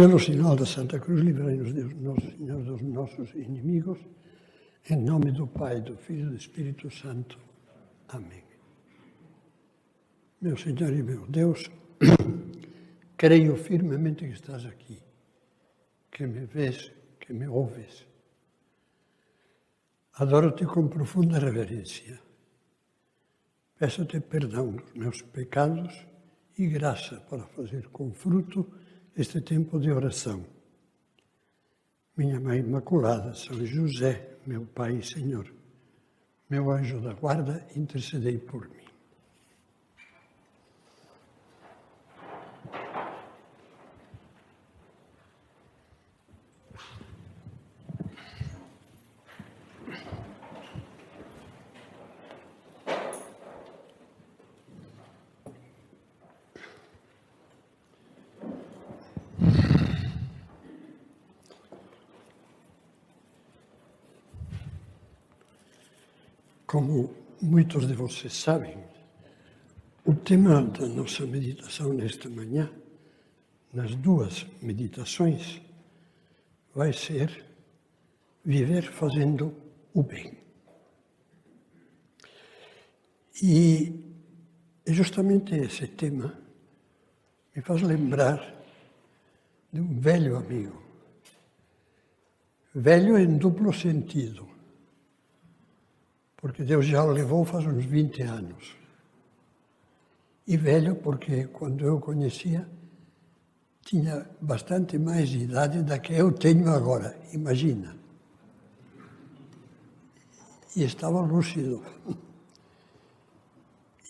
Pelo sinal da Santa Cruz, livrai-nos Deus, nosso Senhor, dos nossos inimigos, em nome do Pai, do Filho e do Espírito Santo. Amém. Meu Senhor e meu Deus, creio firmemente que estás aqui, que me vês, que me ouves. Adoro-te com profunda reverência. Peço-te perdão dos meus pecados e graça para fazer com fruto este tempo de oração. Minha Mãe Imaculada, São José, meu Pai e Senhor, meu anjo da guarda, intercedei por mim. Como muitos de vocês sabem, o tema da nossa meditação nesta manhã, nas duas meditações, vai ser viver fazendo o bem. E justamente esse tema me faz lembrar de um velho amigo. Velho em duplo sentido, porque Deus já o levou faz uns 20 anos. E velho porque, quando eu o conhecia, tinha bastante mais idade da que eu tenho agora, imagina. E estava lúcido.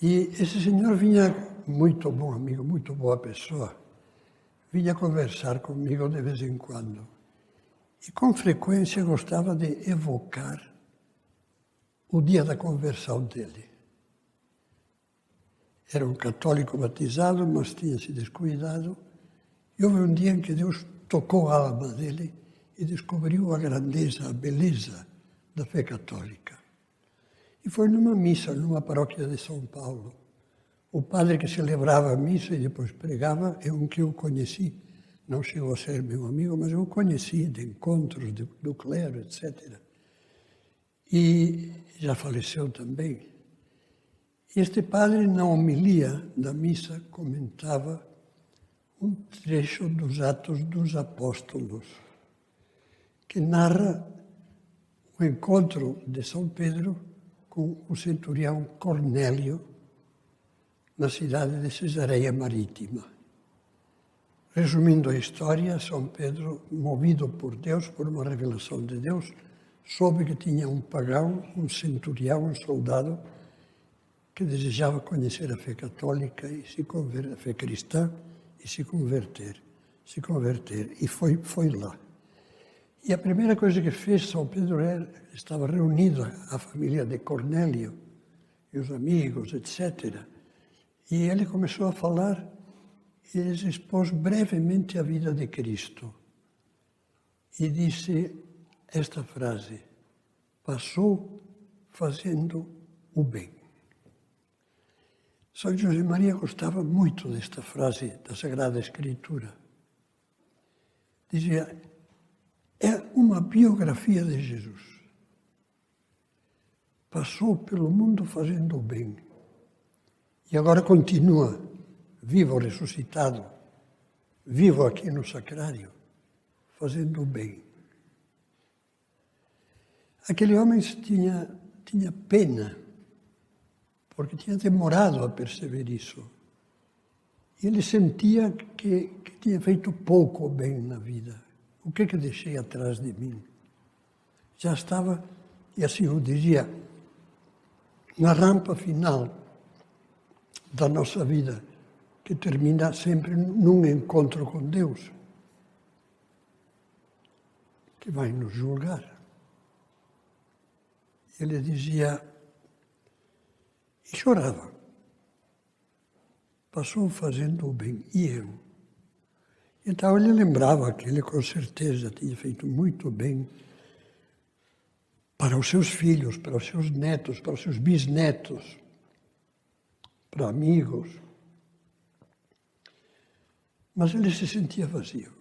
E esse senhor vinha, muito bom amigo, muito boa pessoa, vinha conversar comigo de vez em quando. E com frequência gostava de evocar o dia da conversão dele. Era um católico batizado, mas tinha se descuidado. E houve um dia em que Deus tocou a alma dele e descobriu a grandeza, a beleza da fé católica. E foi numa missa, numa paróquia de São Paulo. O padre que celebrava a missa e depois pregava é um que eu conheci. Não chegou a ser meu amigo, mas eu o conheci de encontros do clero, etc. E já faleceu também. Este padre, na homilia da missa, comentava um trecho dos Atos dos Apóstolos, que narra o encontro de São Pedro com o centurião Cornélio na cidade de Cesareia Marítima. Resumindo a história, São Pedro, movido por Deus, por uma revelação de Deus, soube que tinha um pagão, um centurião, um soldado, que desejava conhecer a fé católica e a fé cristã e se converter. E foi lá. E a primeira coisa que fez São Pedro estava reunido a família de Cornélio e os amigos, etc. E ele começou a falar e lhes expôs brevemente a vida de Cristo. E disse esta frase: passou fazendo o bem. São José Maria gostava muito desta frase da Sagrada Escritura. Dizia, é uma biografia de Jesus. Passou pelo mundo fazendo o bem. E agora continua, vivo, ressuscitado, vivo aqui no sacrário, fazendo o bem. Aquele homem tinha pena, porque tinha demorado a perceber isso. E ele sentia que tinha feito pouco bem na vida. O que deixei atrás de mim? Já estava, e assim eu dizia, na rampa final da nossa vida, que termina sempre num encontro com Deus, que vai nos julgar. Ele dizia, e chorava. Passou fazendo o bem, e eu. Então ele lembrava que ele com certeza tinha feito muito bem para os seus filhos, para os seus netos, para os seus bisnetos, para amigos. Mas ele se sentia vazio.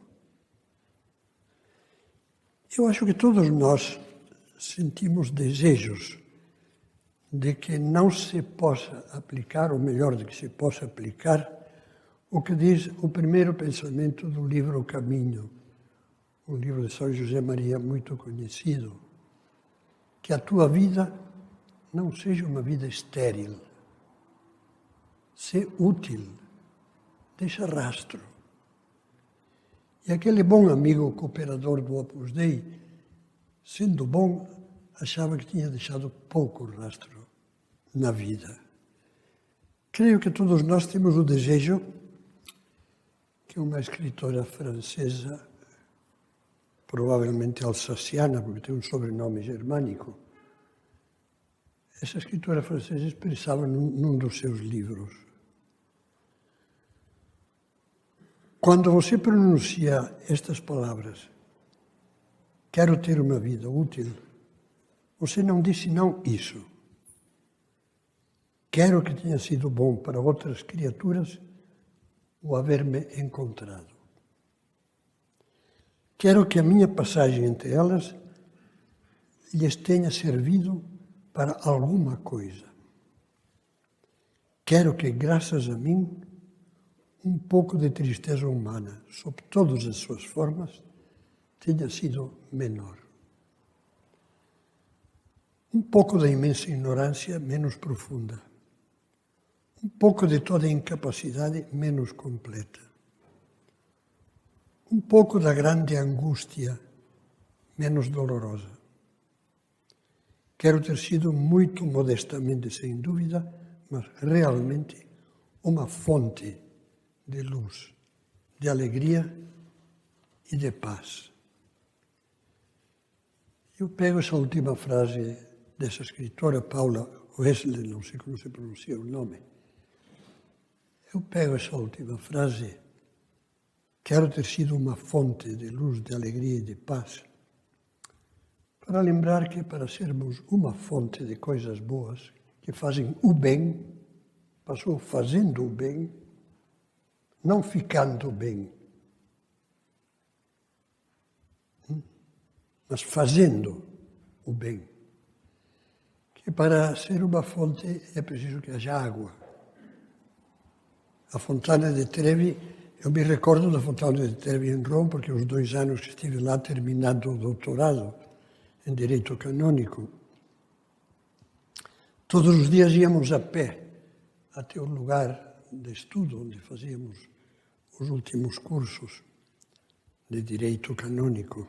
Eu acho que todos nós sentimos desejos de que não se possa aplicar, ou melhor, de que se possa aplicar, o que diz o primeiro pensamento do livro O Caminho, um livro de São José Maria muito conhecido, que a tua vida não seja uma vida estéril, ser útil, deixa rastro. E aquele bom amigo cooperador do Opus Dei, sendo bom, achava que tinha deixado pouco rastro na vida. Creio que todos nós temos o desejo que uma escritora francesa, provavelmente alsaciana, porque tem um sobrenome germânico, essa escritora francesa expressava num dos seus livros: quando você pronuncia estas palavras, quero ter uma vida útil, você não disse não isso. Quero que tenha sido bom para outras criaturas o haver-me encontrado. Quero que a minha passagem entre elas lhes tenha servido para alguma coisa. Quero que, graças a mim, um pouco de tristeza humana, sob todas as suas formas, tenha sido menor. Um pouco da imensa ignorância menos profunda. Um pouco de toda a incapacidade menos completa. Um pouco da grande angústia menos dolorosa. Quero ter sido muito modestamente, sem dúvida, mas realmente uma fonte de luz, de alegria e de paz. Eu pego essa última frase dessa escritora, Paula Wesley, não sei como se pronuncia o nome. Eu pego essa última frase, quero ter sido uma fonte de luz, de alegria e de paz, para lembrar que para sermos uma fonte de coisas boas, que fazem o bem, passou fazendo o bem, não ficando bem, mas fazendo o bem. Que para ser uma fonte é preciso que haja água. A Fontana de Trevi, eu me recordo da Fontana de Trevi em Roma, porque os 2 anos que estive lá terminando o doutorado em Direito Canônico, todos os dias íamos a pé até o lugar de estudo onde fazíamos os últimos cursos de Direito Canônico,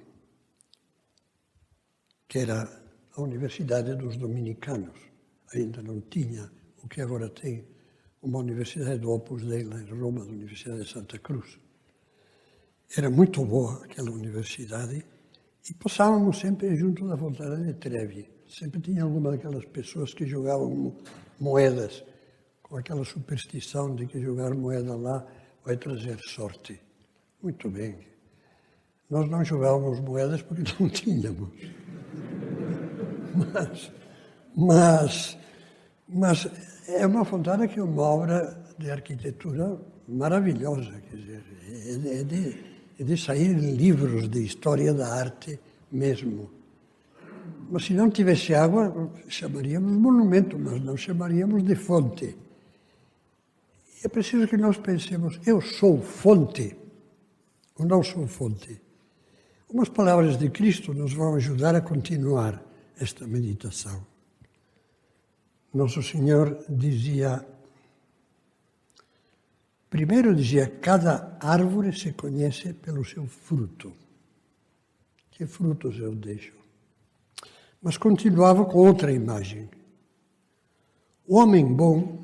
que era a Universidade dos Dominicanos. Ainda não tinha o que agora tem, uma universidade do Opus Dei lá em Roma, a Universidade de Santa Cruz. Era muito boa aquela universidade e passávamos sempre junto da Fontana de Trevi. Sempre tinha alguma daquelas pessoas que jogavam moedas, com aquela superstição de que jogar moeda lá vai trazer sorte. Muito bem. Nós não jogávamos moedas porque não tínhamos. Mas é uma fontana que é uma obra de arquitetura maravilhosa, quer dizer, é de sair livros de história da arte mesmo. Mas se não tivesse água, chamaríamos monumento, mas não chamaríamos de fonte. E é preciso que nós pensemos, eu sou fonte ou não sou fonte? Umas palavras de Cristo nos vão ajudar a continuar esta meditação. Nosso Senhor dizia, primeiro dizia, cada árvore se conhece pelo seu fruto. Que frutos eu deixo? Mas continuava com outra imagem. O homem bom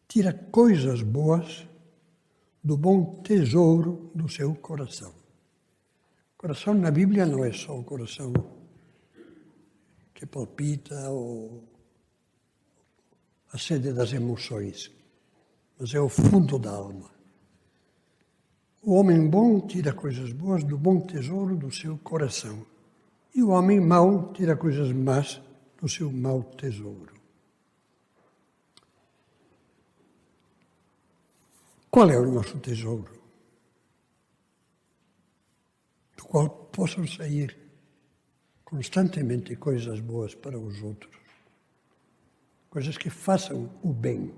tira coisas boas do bom tesouro do seu coração. O coração na Bíblia não é só o coração que palpita ou a sede das emoções, mas é o fundo da alma. O homem bom tira coisas boas do bom tesouro do seu coração. E o homem mau tira coisas más do seu mau tesouro. Qual é o nosso tesouro? do qual possam sair constantemente coisas boas para os outros, coisas que façam o bem.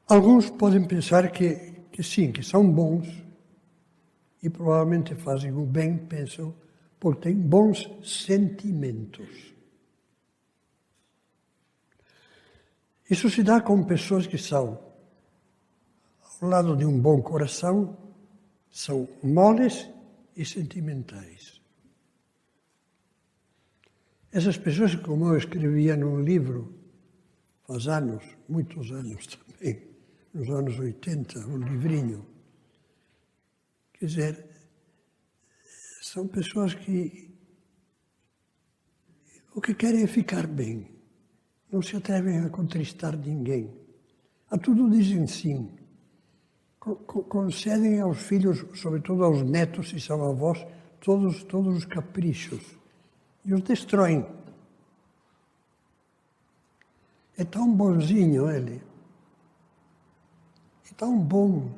Alguns podem pensar que sim, que são bons e provavelmente fazem o bem, pensam, porque têm bons sentimentos. Isso se dá com pessoas que são, ao lado de um bom coração, são moles e sentimentais. Essas pessoas, como eu escrevia num livro, faz anos, muitos anos também, nos anos 80, um livrinho, quer dizer, são pessoas que o que querem é ficar bem, não se atrevem a contristar ninguém, a tudo dizem sim, concedem aos filhos, sobretudo aos netos, se são avós, todos os caprichos e os destroem. É tão bonzinho ele, é tão bom,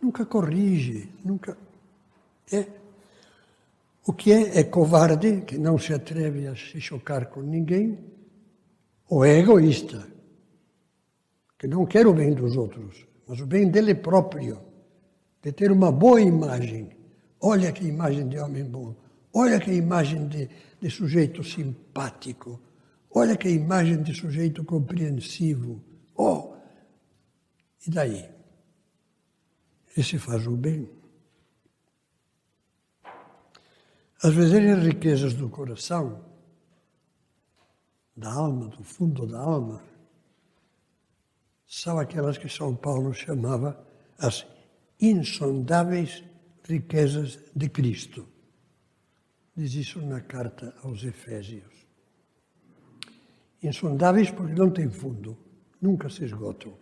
nunca corrige, nunca... O que é covarde, que não se atreve a se chocar com ninguém, ou é egoísta, que não quer o bem dos outros, mas o bem dele próprio, de ter uma boa imagem. Olha que imagem de homem bom, olha que imagem de sujeito simpático, olha que imagem de sujeito compreensivo. Oh! E daí? Esse faz o bem. Às vezes as riquezas do coração, da alma, do fundo da alma, são aquelas que São Paulo chamava as insondáveis riquezas de Cristo. Diz isso na carta aos Efésios. Insondáveis porque não têm fundo, nunca se esgotam.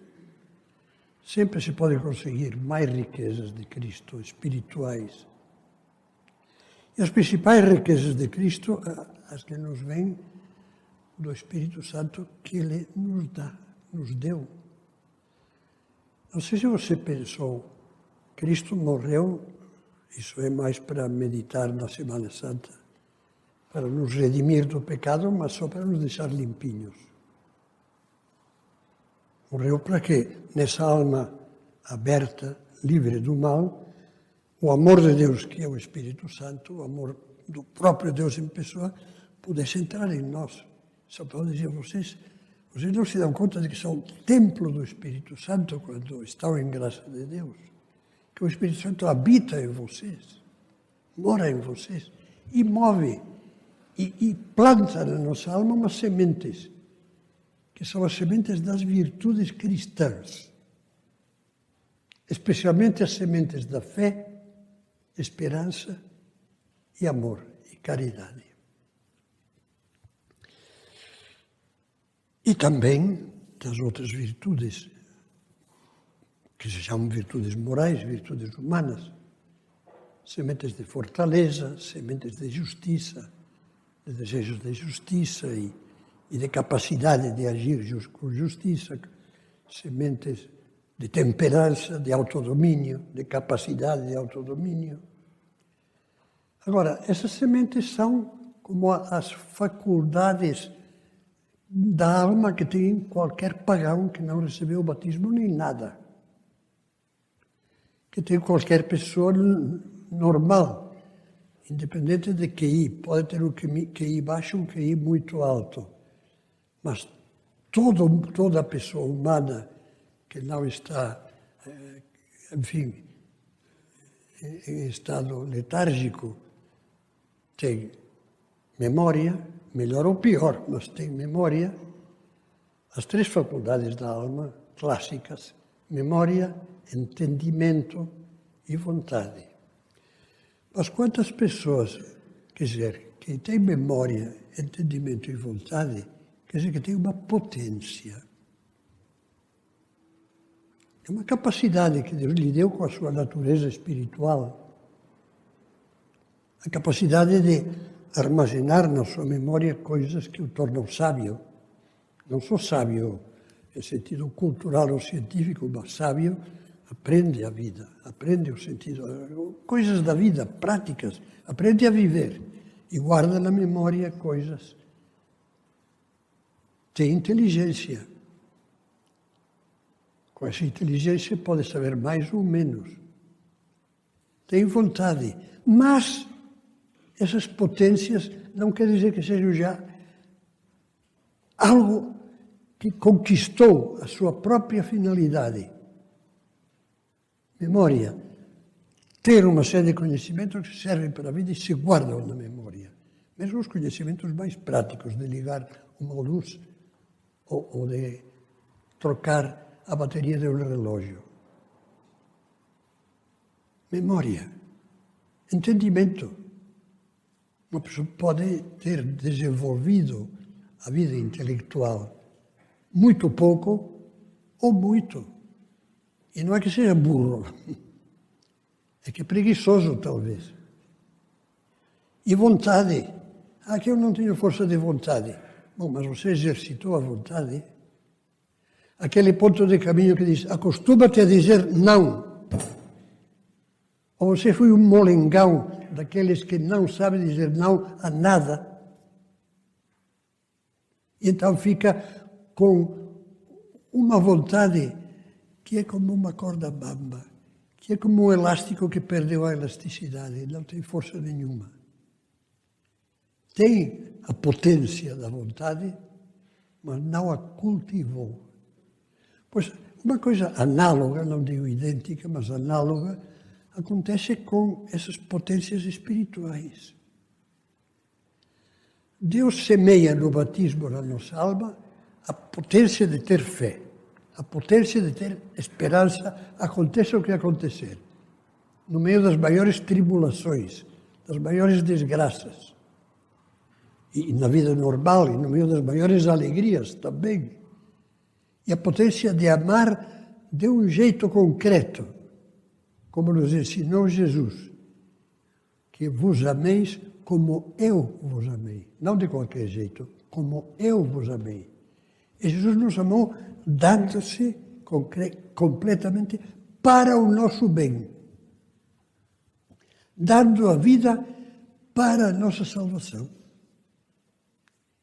Sempre se pode conseguir mais riquezas de Cristo, espirituais. E as principais riquezas de Cristo, as que nos vêm do Espírito Santo que Ele nos dá, nos deu. Não sei se você pensou, Cristo morreu, isso é mais para meditar na Semana Santa, para nos redimir do pecado, mas só para nos deixar limpinhos. Morreu para que, nessa alma aberta, livre do mal, o amor de Deus, que é o Espírito Santo, o amor do próprio Deus em pessoa, pudesse entrar em nós. Só para dizer a vocês não se dão conta de que são templo do Espírito Santo quando estão em graça de Deus. Que o Espírito Santo habita em vocês, mora em vocês e move e planta na nossa alma umas sementes, que são as sementes das virtudes cristãs, especialmente as sementes da fé, esperança e amor e caridade. E também das outras virtudes, que se chamam virtudes morais, virtudes humanas, sementes de fortaleza, sementes de justiça, de desejos de justiça e de capacidade de agir com justiça, sementes de temperança, de autodomínio, de capacidade de autodomínio. Agora, essas sementes são como as faculdades da alma que tem qualquer pagão que não recebeu o batismo nem nada. Que tem qualquer pessoa normal, independente de QI. Pode ter um QI baixo, um QI muito alto. Mas toda pessoa humana que não está, enfim, em estado letárgico, tem memória, melhor ou pior, mas tem memória, as três faculdades da alma clássicas, memória, entendimento e vontade. Mas quantas pessoas, quer dizer, que têm memória, entendimento e vontade, quer dizer que tem uma potência. É uma capacidade que Deus lhe deu com a sua natureza espiritual. A capacidade de armazenar na sua memória coisas que o tornam sábio. Não sou sábio em sentido cultural ou científico, mas sábio aprende a vida, aprende o sentido, coisas da vida, práticas, aprende a viver e guarda na memória coisas. Tem inteligência. Com essa inteligência pode saber mais ou menos. Tem vontade, mas essas potências não quer dizer que seja já algo que conquistou a sua própria finalidade. Memória. Ter uma série de conhecimentos que servem para a vida e se guardam na memória. Mesmo os conhecimentos mais práticos de ligar uma luz ou de trocar a bateria de um relógio. Memória. Entendimento. Uma pessoa pode ter desenvolvido a vida intelectual muito pouco ou muito. E não é que seja burro, é que é preguiçoso, talvez. E vontade. Que eu não tenho força de vontade. Bom, mas você exercitou a vontade. Aquele ponto de caminho que diz, acostuma-te a dizer não. Ou você foi um molengão daqueles que não sabem dizer não a nada. E então fica com uma vontade que é como uma corda bamba, que é como um elástico que perdeu a elasticidade, não tem força nenhuma. Tem a potência da vontade, mas não a cultivou. Pois uma coisa análoga, não digo idêntica, mas análoga, acontece com essas potências espirituais. Deus semeia no batismo na nossa alma a potência de ter fé, a potência de ter esperança, aconteça o que acontecer, no meio das maiores tribulações, das maiores desgraças, e na vida normal, e no meio das maiores alegrias também. E a potência de amar de um jeito concreto, como nos ensinou Jesus, que vos ameis como eu vos amei. Não de qualquer jeito, como eu vos amei. E Jesus nos amou dando-se completamente para o nosso bem. Dando a vida para a nossa salvação.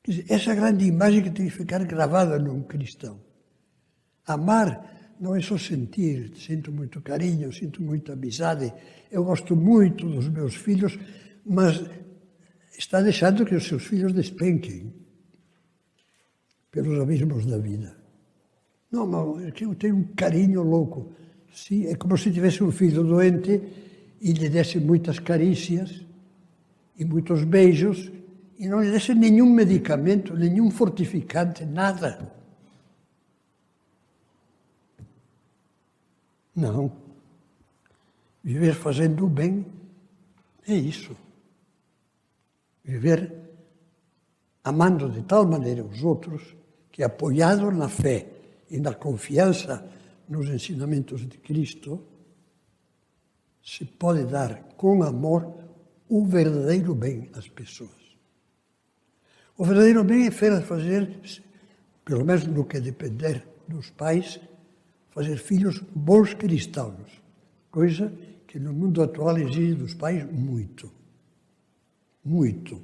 Quer dizer, essa grande imagem que tem que ficar gravada num cristão. Amar não é só sentir, sinto muito carinho, sinto muita amizade, eu gosto muito dos meus filhos, mas está deixando que os seus filhos despenquem pelos abismos da vida. Não, mas eu tenho um carinho louco. Sim, é como se tivesse um filho doente e lhe desse muitas carícias e muitos beijos e não lhe desse nenhum medicamento, nenhum fortificante, nada. Não. Viver fazendo o bem é isso. Viver amando de tal maneira os outros que, apoiado na fé e na confiança nos ensinamentos de Cristo, se pode dar com amor o verdadeiro bem às pessoas. O verdadeiro bem é fazer, pelo menos no que depender dos pais, fazer filhos bons cristãos, coisa que no mundo atual exige dos pais muito. Muito.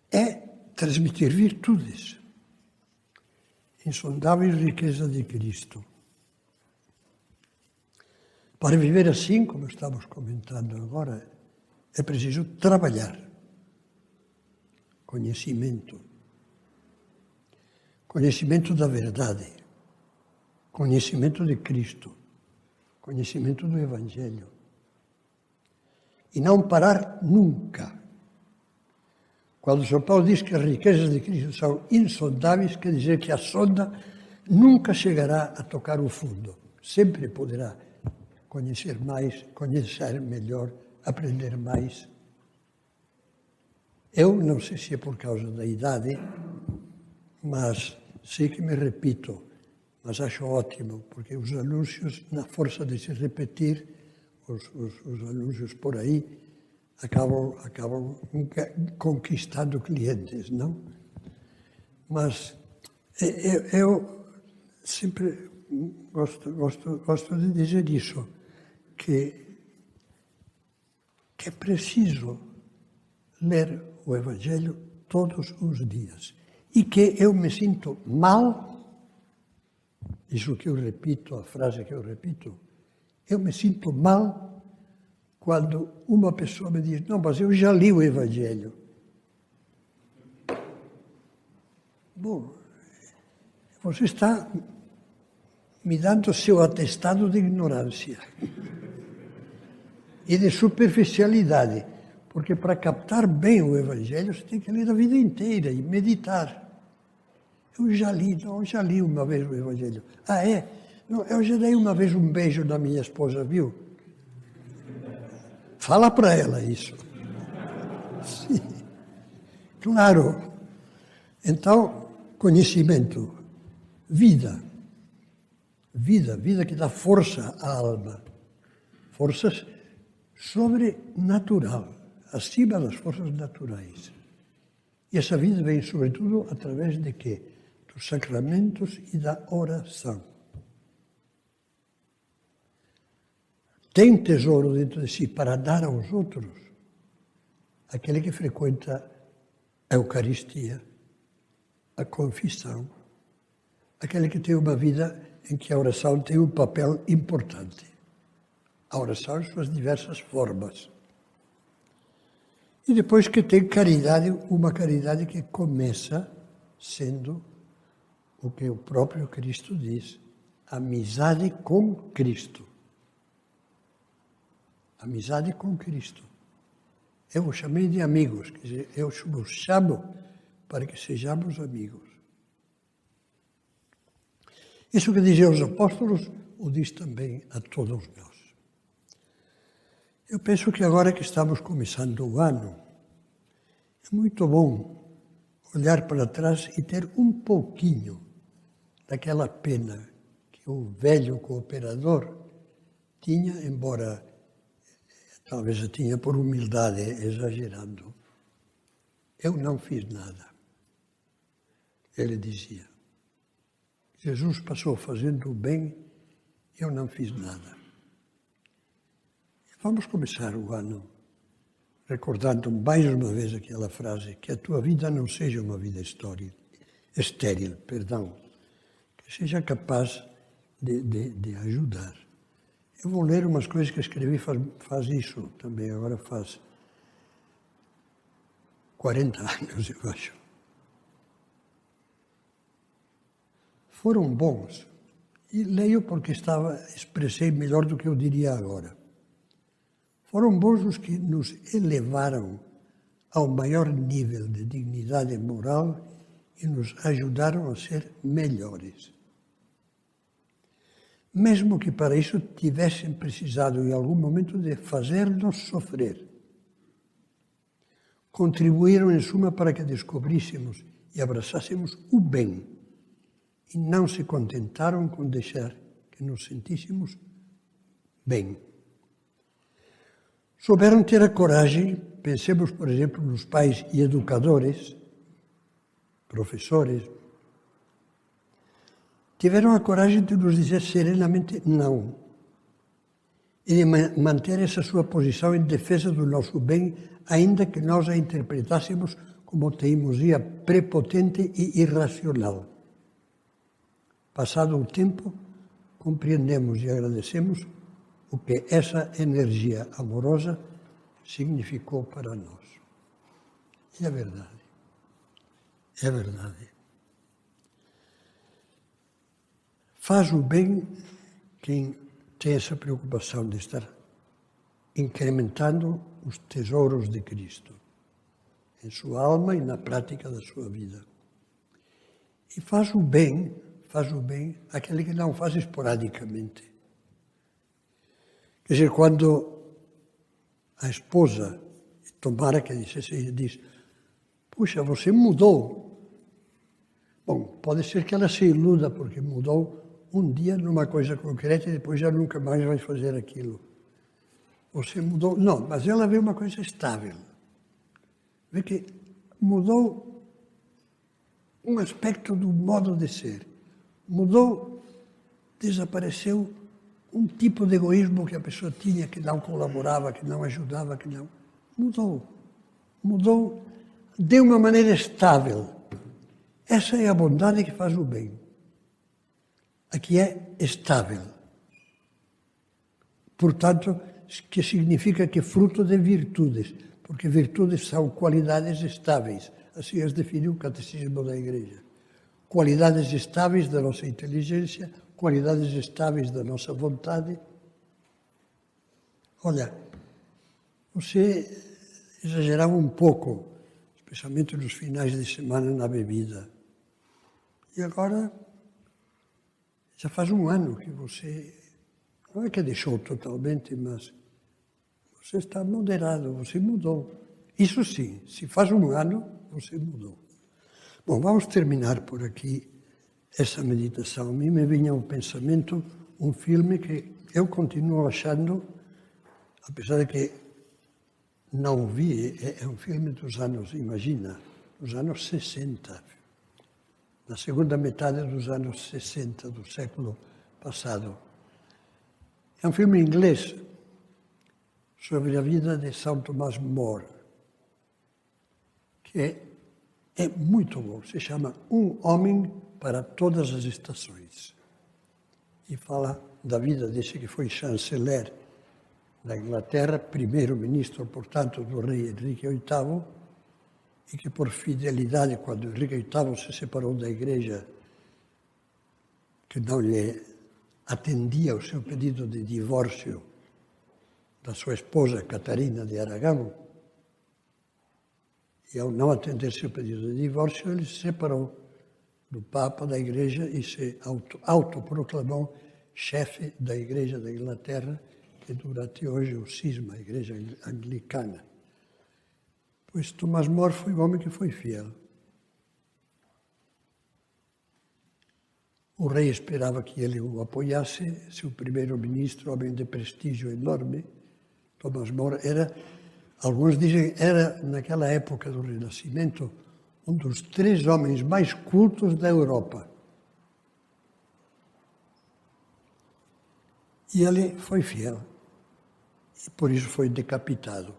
É transmitir virtudes, insondável riqueza de Cristo. Para viver assim, como estamos comentando agora, é preciso trabalhar. Conhecimento. Conhecimento da verdade. Conhecimento de Cristo. Conhecimento do Evangelho. E não parar nunca. Quando São Paulo diz que as riquezas de Cristo são insondáveis, quer dizer que a sonda nunca chegará a tocar o fundo. Sempre poderá conhecer mais, conhecer melhor, aprender mais. Eu não sei se é por causa da idade, mas sei que me repito, mas acho ótimo, porque os anúncios, na força de se repetir, os anúncios por aí, acabam conquistando clientes, não? Mas eu sempre gosto de dizer isso, que é preciso ler o Evangelho todos os dias. E que eu me sinto mal, isso que eu repito, a frase que eu repito, eu me sinto mal quando uma pessoa me diz, não, mas eu já li o Evangelho. Bom, você está me dando seu atestado de ignorância e de superficialidade, porque para captar bem o Evangelho você tem que ler a vida inteira e meditar. Eu já li uma vez o Evangelho. Ah, é? Não, eu já dei uma vez um beijo na minha esposa, viu? Fala para ela isso. Sim. Claro. Então, conhecimento, vida que dá força à alma. Forças sobrenatural, acima das forças naturais. E essa vida vem, sobretudo, através de quê? Dos sacramentos e da oração. Tem tesouro dentro de si para dar aos outros aquele que frequenta a Eucaristia, a confissão, aquele que tem uma vida em que a oração tem um papel importante. A oração em suas diversas formas. E depois que tem caridade, uma caridade que começa sendo o que o próprio Cristo diz, amizade com Cristo. Amizade com Cristo. Eu o chamei de amigos, quer dizer, eu vos chamo para que sejamos amigos. Isso que dizem os apóstolos, o diz também a todos nós. Eu penso que agora que estamos começando o ano, é muito bom olhar para trás e ter um pouquinho daquela pena que o velho cooperador tinha, embora talvez a tinha por humildade, exagerando. Eu não fiz nada. Ele dizia. Jesus passou fazendo o bem, eu não fiz nada. Vamos começar o ano recordando mais uma vez aquela frase, que a tua vida não seja uma vida estéril, que seja capaz de ajudar. Eu vou ler umas coisas que escrevi, faz isso também, agora faz 40 anos, eu acho. Foram bons, e leio porque expressei melhor do que eu diria agora. Foram bons os que nos elevaram ao maior nível de dignidade moral e nos ajudaram a ser melhores. Mesmo que para isso tivessem precisado em algum momento de fazer-nos sofrer. Contribuíram, em suma, para que descobríssemos e abraçássemos o bem e não se contentaram com deixar que nos sentíssemos bem. Souberam ter a coragem, pensemos, por exemplo, nos pais e educadores, professores, tiveram a coragem de nos dizer serenamente não e de manter essa sua posição em defesa do nosso bem, ainda que nós a interpretássemos como teimosia prepotente e irracional. Passado o tempo, compreendemos e agradecemos o que essa energia amorosa significou para nós. E é verdade. É verdade. Faz o bem quem tem essa preocupação de estar incrementando os tesouros de Cristo em sua alma e na prática da sua vida. E faz o bem aquele que não faz esporadicamente. Quer dizer, quando a esposa, tomara que dissesse, diz, puxa, você mudou. Bom, pode ser que ela se iluda porque mudou um dia numa coisa concreta e depois já nunca mais vai fazer aquilo. Você mudou. Não, mas ela vê uma coisa estável. Vê que mudou um aspecto do modo de ser. Mudou desapareceu um tipo de egoísmo que a pessoa tinha, que não colaborava, que não ajudava, que não... Mudou. Mudou de uma maneira estável. Essa é a bondade que faz o bem. A que é estável. Portanto, que significa que é fruto de virtudes, porque virtudes são qualidades estáveis. Assim as define o Catecismo da Igreja. Qualidades estáveis da nossa inteligência, qualidades estáveis da nossa vontade. Olha, você exagerava um pouco, especialmente nos finais de semana na bebida. E agora, já faz um ano que você, não é que deixou totalmente, mas você está moderado, você mudou. Isso sim, se faz um ano, você mudou. Bom, vamos terminar por aqui essa meditação. A mim me vinha ao pensamento um filme que eu continuo achando, apesar de que não vi, é um filme dos anos, imagina, dos anos 60, na segunda metade dos anos 60 do século passado. É um filme inglês sobre a vida de São Tomás More, que é muito bom. Se chama Um Homem para Todas as Estações. E fala da vida desse que foi chanceler da Inglaterra, primeiro-ministro, portanto, do rei Henrique VIII, e que por fidelidade, quando Henrique VIII se separou da Igreja, que não lhe atendia o seu pedido de divórcio da sua esposa Catarina de Aragão, e ao não atender seu pedido de divórcio, ele se separou do Papa, da Igreja, e se autoproclamou chefe da Igreja da Inglaterra, que dura até hoje o cisma, a Igreja Anglicana. Pois Tomás More foi um homem que foi fiel. O rei esperava que ele o apoiasse, seu primeiro-ministro, homem de prestígio enorme. Tomás More era, alguns dizem, era naquela época do Renascimento, um dos 3 homens mais cultos da Europa. E ele foi fiel. E por isso foi decapitado.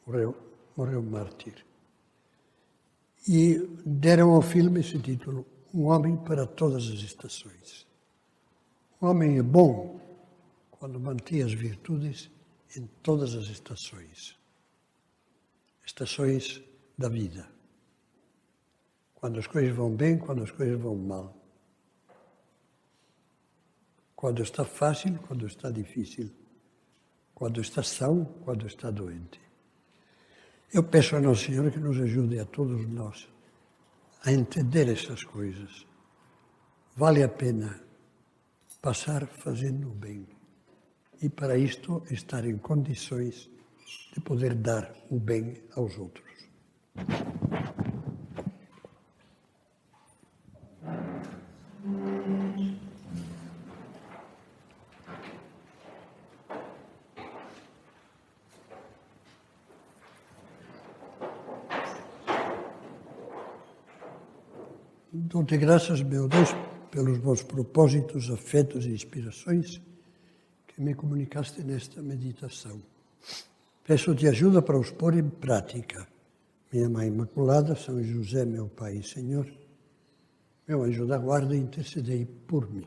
Morreu mártir. E deram ao filme esse título, Um Homem para Todas as Estações. Um homem é bom quando mantém as virtudes em todas as estações. Estações da vida. Quando as coisas vão bem, quando as coisas vão mal. Quando está fácil, quando está difícil. Quando está são, quando está doente. Eu peço a Nossa Senhora que nos ajude a todos nós a entender essas coisas. Vale a pena passar fazendo o bem. E para isto estar em condições de poder dar o bem aos outros. Dou-te graças, meu Deus, pelos bons propósitos, afetos e inspirações que me comunicaste nesta meditação. Peço-te ajuda para os pôr em prática. Minha Mãe Imaculada, São José, meu Pai e Senhor, meu anjo da guarda, intercedei por mim.